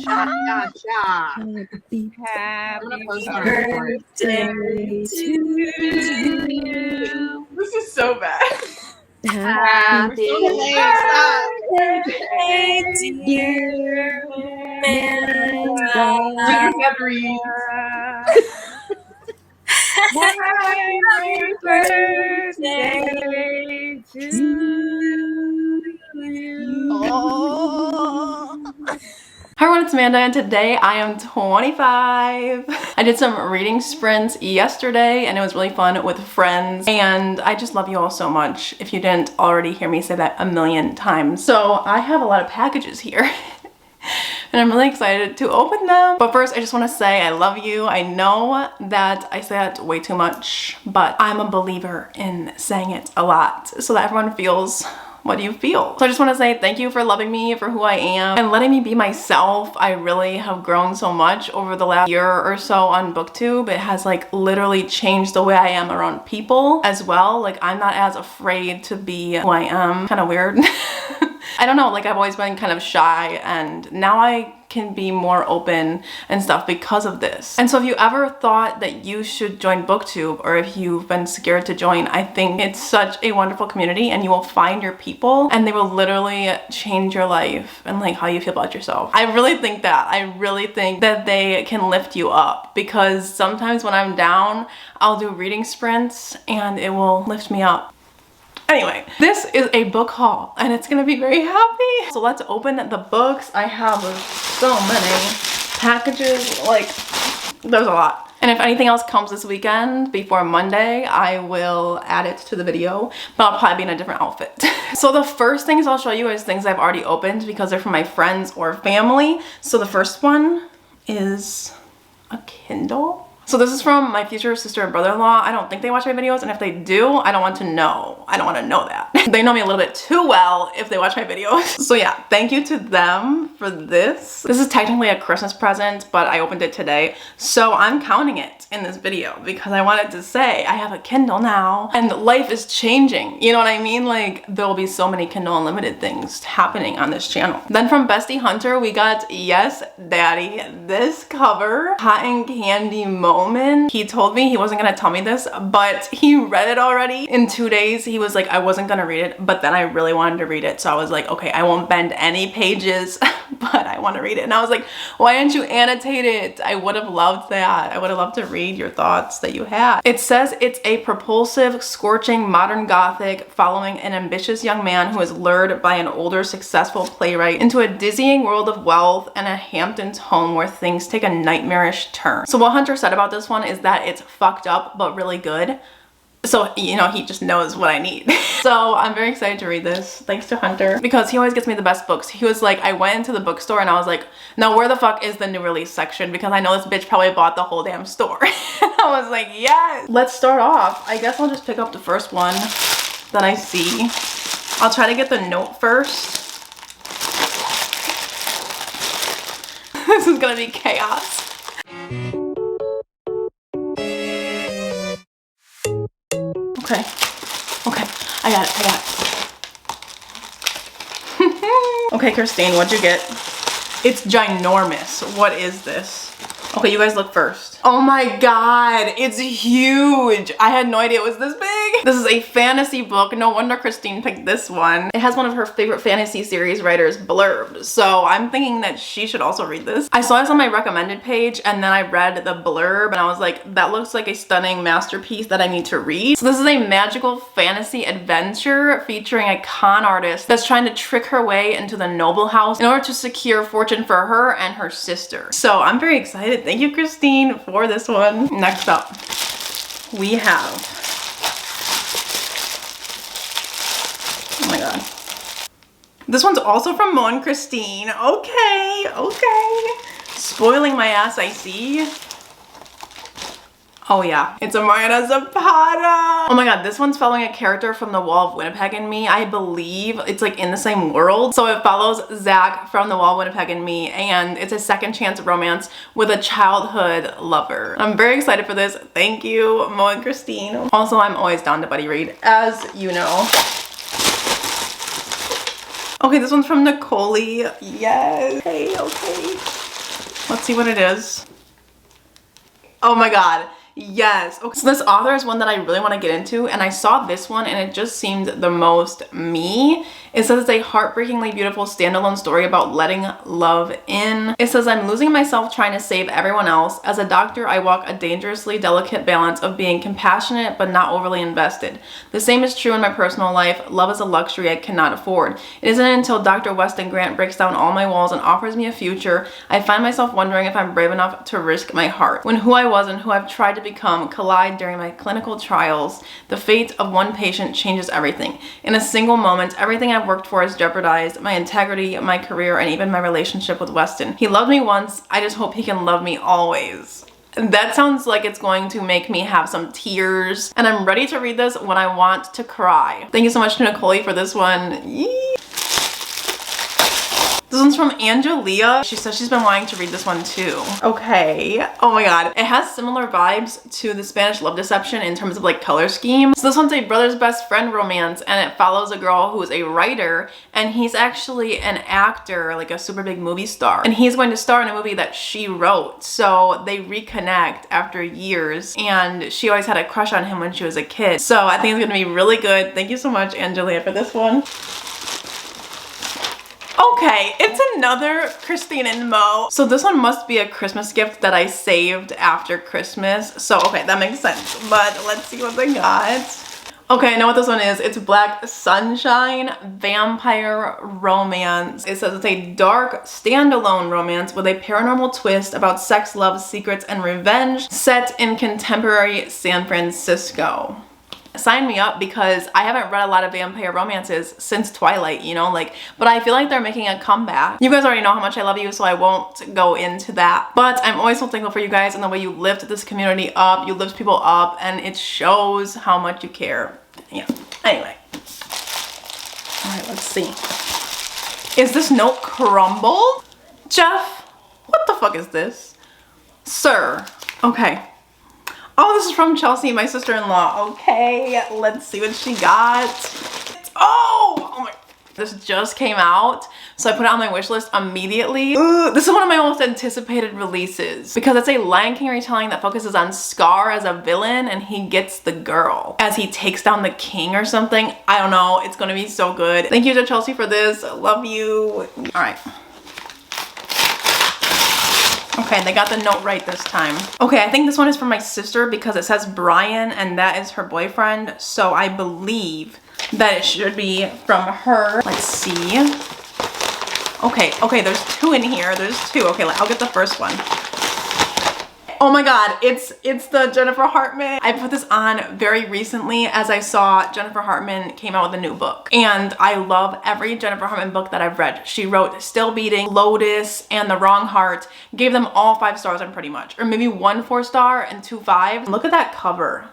Cha-cha. Happy I'm gonna post on our board. birthday to you. This is so bad. Happy birthday, dear Amanda. Just have to read. Happy birthday to you. Hi everyone, it's Amanda and today I am 25. I did some reading sprints yesterday and it was really fun with friends and I just love you all so much if you didn't already hear me say that a million times. So I have a lot of packages here. And I'm really excited to open them. But first, I just want to say I love you. I know that I say that way too much, but I'm a believer in saying it a lot so that everyone feels what you feel. So I just want to say thank you for loving me for who I am and letting me be myself. I really have grown so much over the last year or so on BookTube. It has like literally changed the way I am around people as well. Like I'm not as afraid to be who I am. Kind of weird. I don't know, like I've always been kind of shy and now I can be more open and stuff because of this. And so if you ever thought that you should join BookTube or if you've been scared to join, I think it's such a wonderful community and you will find your people and they will literally change your life and like how you feel about yourself. I really think that. I really think that they can lift you up because sometimes when I'm down, I'll do reading sprints and it will lift me up. Anyway, this is a book haul and it's gonna be very happy. So let's open the books. I have so many packages, like there's a lot. And if anything else comes this weekend before Monday, I will add it to the video, but I'll probably be in a different outfit. So the first things I'll show you is things I've already opened because they're from my friends or family. So the first one is a Kindle. So this is from my future sister and brother-in-law. I don't think they watch my videos, and if they do, I don't want to know. I don't want to know that. They know me a little bit too well if they watch my videos. So yeah, thank you to them for this. This is technically a Christmas present, but I opened it today. So I'm counting it in this video because I wanted to say I have a Kindle now and life is changing. You know what I mean? Like there'll be so many Kindle Unlimited things happening on this channel. Then from Bestie Hunter, we got Yes Daddy, this cover, Cotton Candy Moment. He told me he wasn't gonna tell me this, but he read it already. In 2 days, he was like, I wasn't gonna read it, but then I really wanted to read it. So I was like, okay, I won't bend any pages, but I want to read it. And I was like, why didn't you annotate it? I would have loved that. I would have loved to read your thoughts that you had. It says it's a propulsive, scorching, modern gothic following an ambitious young man who is lured by an older, successful playwright into a dizzying world of wealth and a Hamptons home where things take a nightmarish turn. So what Hunter said about this one is that it's fucked up, but really good. So, you know, he just knows what I need. So I'm very excited to read this. Thanks to Hunter because he always gets me the best books. He was like, I went into the bookstore and I was like, now where the fuck is the new release section? Because I know this bitch probably bought the whole damn store. And I was like, yes. Let's start off. I guess I'll just pick up the first one that I see. I'll try to get the note first. This is gonna be chaos. Okay, I got it. Okay, Christine, what'd you get? It's ginormous. What is this? Okay, you guys look first. Oh my god, it's huge. I had no idea it was this big. This is a fantasy book. No wonder Christine picked this one. It has one of her favorite fantasy series writers blurbed. So I'm thinking that she should also read this. I saw this on my recommended page and then I read the blurb and I was like, that looks like a stunning masterpiece that I need to read. So this is a magical fantasy adventure featuring a con artist that's trying to trick her way into the noble house in order to secure fortune for her and her sister. So I'm very excited. Thank you, Christine, for this one. Next up, we have, oh my god. This one's also from Mo and Christine. Okay. Spoiling my ass, I see. Oh yeah, it's a Marina Zapata. Oh my god, this one's following a character from The Wall of Winnipeg and Me. I believe it's like in the same world. So it follows Zach from The Wall of Winnipeg and Me and it's a second chance romance with a childhood lover. I'm very excited for this. Thank you, Mo and Christine. Also, I'm always down to buddy read, as you know. Okay, this one's from Nicole. Yes. Okay. Let's see what it is. Oh my god. Yes. Okay. So this author is one that I really want to get into, and I saw this one and it just seemed the most me. It says it's a heartbreakingly beautiful standalone story about letting love in. It says, I'm losing myself trying to save everyone else. As a doctor, I walk a dangerously delicate balance of being compassionate but not overly invested. The same is true in my personal life. Love is a luxury I cannot afford. It isn't until Dr. Weston Grant breaks down all my walls and offers me a future, I find myself wondering if I'm brave enough to risk my heart. When who I was and who I've tried to become collide during my clinical trials, the fate of one patient changes everything. In a single moment, everything I've worked for is jeopardized, my integrity, my career, and even my relationship with Weston. He loved me once, I just hope he can love me always. That sounds like it's going to make me have some tears, and I'm ready to read this when I want to cry. Thank you so much to Nicole for this one. Yee. This one's from Angelia. She says she's been wanting to read this one too. Okay. Oh my god. It has similar vibes to the Spanish Love Deception in terms of like color scheme. So this one's a brother's best friend romance, and it follows a girl who is a writer, and he's actually an actor, like a super big movie star. And he's going to star in a movie that she wrote. So they reconnect after years, and she always had a crush on him when she was a kid. So I think it's gonna be really good. Thank you so much, Angelia, for this one. Okay, it's another Christine and Mo. So this one must be a Christmas gift that I saved after Christmas. So, okay, that makes sense. But let's see what they got. Okay, I know what this one is. It's Black Sunshine Vampire Romance. It says it's a dark, standalone romance with a paranormal twist about sex, love, secrets, and revenge set in contemporary San Francisco. Sign me up, because I haven't read a lot of vampire romances since Twilight, you know, like, but I feel like they're making a comeback. You guys already know how much I love you, so I won't go into that. But I'm always so thankful for you guys and the way you lift this community up, you lift people up, and it shows how much you care. Yeah, anyway. All right, let's see. Is this note crumbled? Jeff, what the fuck is this? Sir, okay. Oh, this is from Chelsea, my sister-in-law. Okay, let's see what she got. Oh my, this just came out, so I put it on my wish list immediately. Ooh, this is one of my most anticipated releases, because it's a Lion King retelling that focuses on Scar as a villain, and he gets the girl as he takes down the king or something. I don't know, it's gonna be so good. Thank you to Chelsea for this, I love you. All right. Okay, they got the note right this time. Okay, I think this one is from my sister because it says Brian and that is her boyfriend. So I believe that it should be from her. Let's see. Okay, there's two in here. There's two. Okay, I'll get the first one. Oh my god, it's the Jennifer Hartman. I put this on very recently as I saw Jennifer Hartman came out with a new book. And I love every Jennifer Hartman book that I've read. She wrote Still Beating, Lotus, and The Wrong Heart. Gave them all 5 stars on pretty much. Or maybe 1 4-star and 2 5. Look at that cover.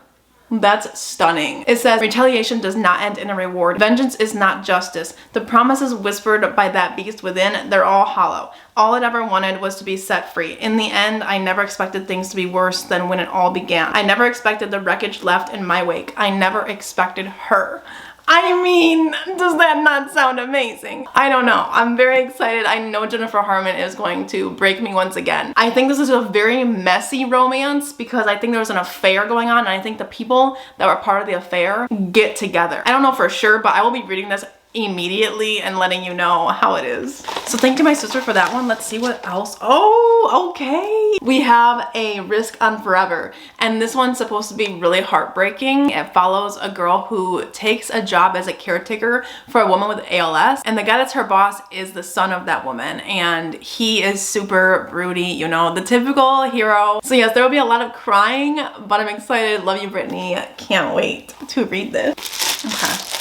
That's stunning. It says, retaliation does not end in a reward. Vengeance is not justice. The promises whispered by that beast within, they're all hollow. All it ever wanted was to be set free. In the end, I never expected things to be worse than when it all began. I never expected the wreckage left in my wake. I never expected her. I mean, does that not sound amazing? I don't know. I'm very excited. I know Jennifer Hartman is going to break me once again. I think this is a very messy romance because I think there was an affair going on, and I think the people that were part of the affair get together. I don't know for sure, but I will be reading this immediately and letting you know how it is. So thank you my sister for that one. Let's see what else. Oh, okay. We have a Risk on Forever, and this one's supposed to be really heartbreaking. It follows a girl who takes a job as a caretaker for a woman with ALS, and the guy that's her boss is the son of that woman, and he is super broody, you know, the typical hero. So yes, there will be a lot of crying, but I'm excited. Love you, Brittany. Can't wait to read this. Okay.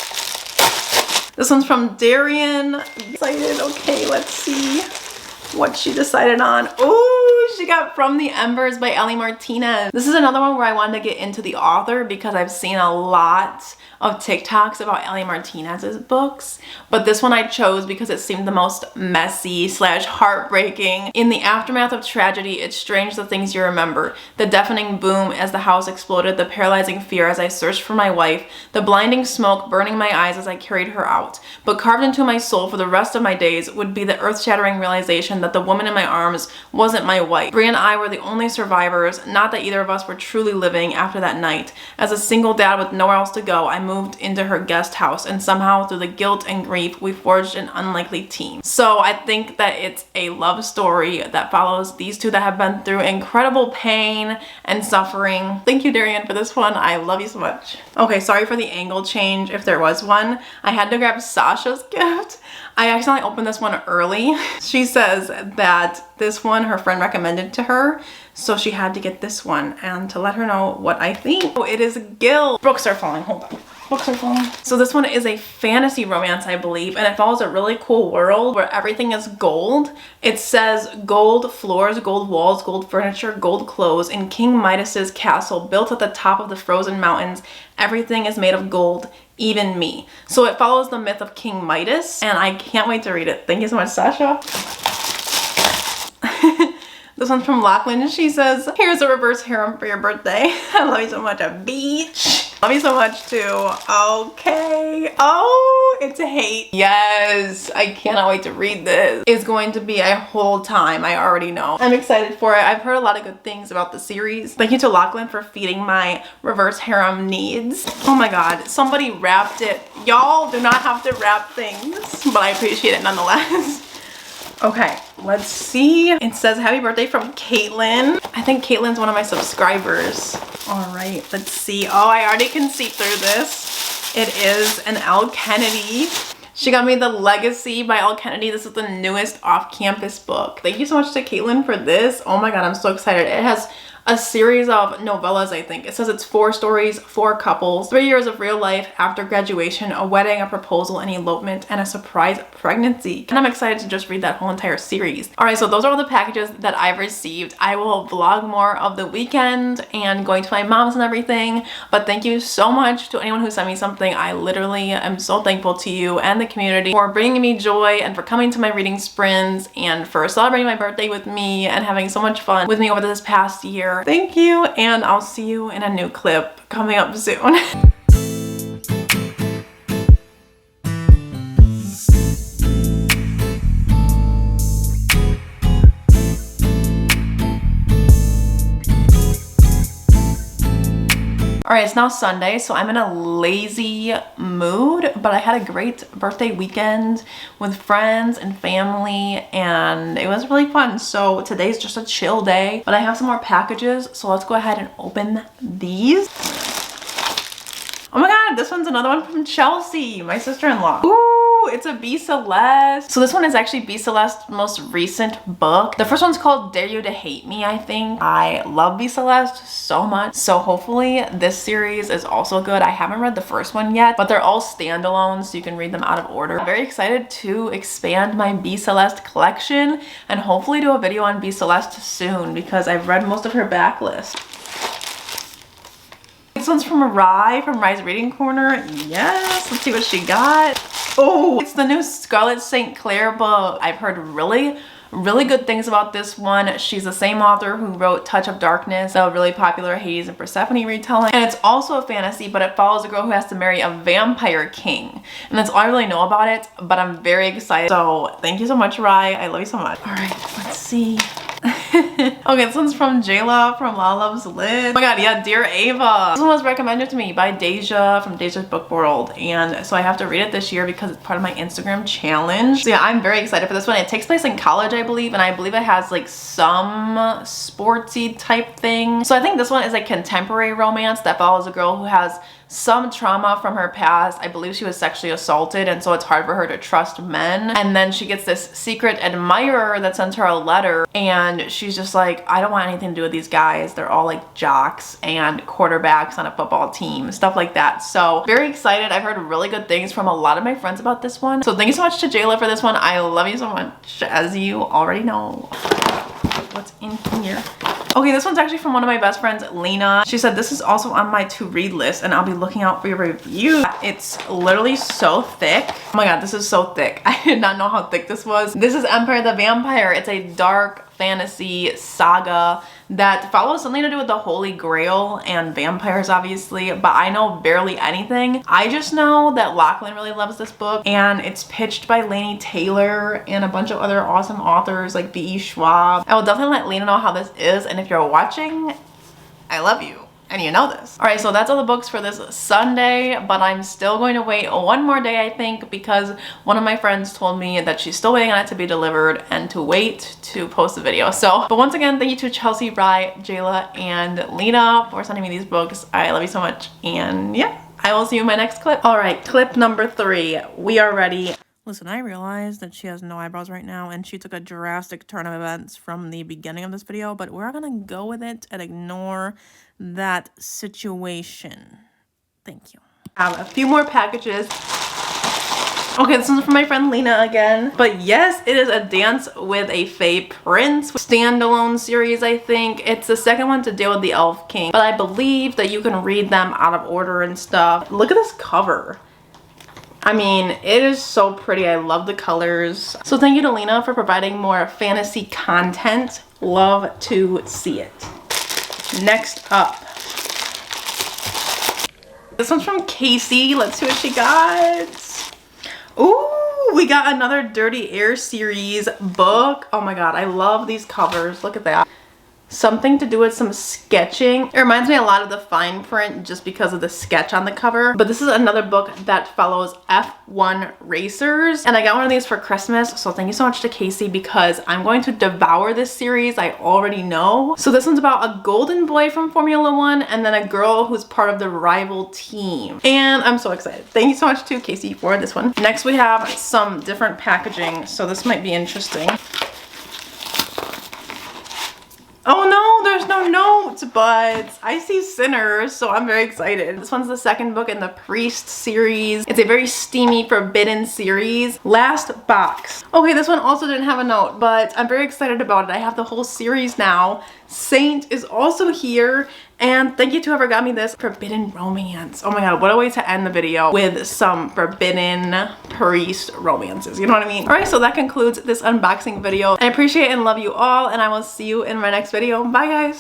This one's from Darian. Excited. Okay, let's see what she decided on. Oh, she got From the Embers by Ellie Martinez. This is another one where I wanted to get into the author because I've seen a lot of TikToks about Ellie Martinez's books, but this one I chose because it seemed the most messy / heartbreaking. In the aftermath of tragedy, it's strange the things you remember. The deafening boom as the house exploded, the paralyzing fear as I searched for my wife, the blinding smoke burning my eyes as I carried her out. But carved into my soul for the rest of my days would be the earth-shattering realization that the woman in my arms wasn't my wife. Brie and I were the only survivors, not that either of us were truly living after that night. As a single dad with nowhere else to go, I moved into her guest house, and somehow through the guilt and grief, we forged an unlikely team. So I think that it's a love story that follows these two that have been through incredible pain and suffering. Thank you, Darian, for this one. I love you so much. Okay, sorry for the angle change if there was one. I had to grab Sasha's gift. I accidentally opened this one early. She says that this one her friend recommended to her, so she had to get this one and to let her know what I think. Oh, it is Gil. Books are falling, hold on. Books are falling. So this one is a fantasy romance, I believe, and it follows a really cool world where everything is gold. It says gold floors, gold walls, gold furniture, gold clothes in King Midas's castle built at the top of the frozen mountains. Everything is made of gold, even me. So it follows the myth of King Midas, and I can't wait to read it. Thank you so much, Sasha. This one's from Lachlan. She says, here's a reverse harem for your birthday. I love you so much, a beach. Love you so much too. Okay. Oh, it's a hate. Yes, I cannot wait to read this. It's going to be a whole time, I already know. I'm excited for it. I've heard a lot of good things about the series. Thank you to Lachlan for feeding my reverse harem needs. Oh my God, somebody wrapped it. Y'all do not have to wrap things, but I appreciate it nonetheless. Okay, let's see. It says happy birthday from Kaitlyn. I think Kaitlyn's one of my subscribers. All right, let's see. Oh, I already can see through this. It is an L. Kennedy. She got me The Legacy by L. Kennedy. This is the newest off-campus book. Thank you so much to Kaitlyn for this. Oh my God, I'm so excited. It has a series of novellas, I think. It says it's 4 stories, 4 couples, 3 years of real life after graduation, a wedding, a proposal, an elopement, and a surprise pregnancy. And I'm excited to just read that whole entire series. All right, so those are all the packages that I've received. I will vlog more of the weekend and going to my mom's and everything. But thank you so much to anyone who sent me something. I literally am so thankful to you and the community for bringing me joy and for coming to my reading sprints and for celebrating my birthday with me and having so much fun with me over this past year. Thank you, and I'll see you in a new clip coming up soon. All right, it's now Sunday, so I'm in a lazy mood, but I had a great birthday weekend with friends and family, and it was really fun. So today's just a chill day, but I have some more packages, so let's go ahead and open these. Oh my God, this one's another one from Chelsea, my sister-in-law. Ooh, it's a B. Celeste. So this one is actually B. Celeste's most recent book. The first one's called Dare You to Hate Me, I think. I love B. Celeste so much. So hopefully this series is also good. I haven't read the first one yet, but they're all standalones, so you can read them out of order. I'm very excited to expand my B. Celeste collection and hopefully do a video on B. Celeste soon because I've read most of her backlist. This one's from Rye, from Rye's Reading Corner. Yes, let's see what she got. Oh, it's the new Scarlet St. Clair book. I've heard really good things about this one. She's the same author who wrote Touch of Darkness, a really popular Hades and Persephone retelling. And it's also a fantasy, but it follows a girl who has to marry a vampire king. And that's all I really know about it, but I'm very excited. So thank you so much, Rye. I love you so much. All right, let's see. Okay, this one's from Jayla from La Loves Lit. Oh my God, yeah, Dear Ava. This one was recommended to me by Deja from Deja's Book World, and so I have to read it this year because it's part of my Instagram challenge. So yeah, I'm very excited for this one. It takes place in college, I believe, and I believe it has like some sportsy type thing. So I think this one is a contemporary romance that follows a girl who has some trauma from her past. I believe she was sexually assaulted, and so it's hard for her to trust men. And then she gets this secret admirer that sends her a letter, and she's just like, I don't want anything to do with these guys. They're all like jocks and quarterbacks on a football team, stuff like that. So very excited. I've heard really good things from a lot of my friends about this one. So thank you so much to Jayla for this one. I love you so much, as you already know. What's in here? Okay, this one's actually from one of my best friends, Lena. She said this is also on my to-read list, and I'll be looking out for your review. It's literally so thick. Oh my God, this is so thick. I did not know how thick this was. This is Empire the Vampire. It's a dark fantasy saga that follows something to do with the Holy Grail and vampires, obviously, but I know barely anything. I just know that Lachlan really loves this book, and it's pitched by Lainey Taylor and a bunch of other awesome authors like B.E. Schwab. I will definitely let Lena know how this is, and if you're watching, I love you. And you know this. All right, so that's all the books for this Sunday, but I'm still going to wait one more day, I think, because one of my friends told me that she's still waiting on it to be delivered and to wait to post the video. So, but once again, thank you to Chelsea, Bri, Jayla, and Lena for sending me these books. I love you so much, and yeah, I will see you in my next clip. All right, clip number 3. We are ready. Listen, I realized that she has no eyebrows right now, and she took a drastic turn of events from the beginning of this video, but we're gonna go with it and ignore that situation. Thank you. I have a few more packages. Okay, this one's from my friend Lena again. But yes, it is a Dance with a Fae Prince standalone series, I think. It's the second one to deal with the Elf King, but I believe that you can read them out of order and stuff. Look at this cover. I mean, it is so pretty. I love the colors. So thank you to Lena for providing more fantasy content. Love to see it. Next up. This one's from Casey. Let's see what she got. Ooh, we got another Dirty Air series book. Oh my god, I love these covers. Look at that. Something to do with some sketching. It reminds me a lot of the fine print just because of the sketch on the cover. But this is another book that follows F1 racers. And I got one of these for Christmas. So thank you so much to Casey because I'm going to devour this series. I already know. So this one's about a golden boy from Formula One and then a girl who's part of the rival team. And I'm so excited. Thank you so much to Casey for this one. Next we have some different packaging. So this might be interesting. Oh no, there's no notes, but I see Sinners, so I'm very excited. This one's the second book in the Priest series. It's a very steamy, forbidden series. Last box. Okay, this one also didn't have a note, but I'm very excited about it. I have the whole series now. Saint is also here, and thank you to whoever got me this. Forbidden romance. Oh my god, what a way to end the video with some forbidden priest romances. You know what I mean? Alright, so that concludes this unboxing video. I appreciate and love you all, and I will see you in my next video. Bye guys!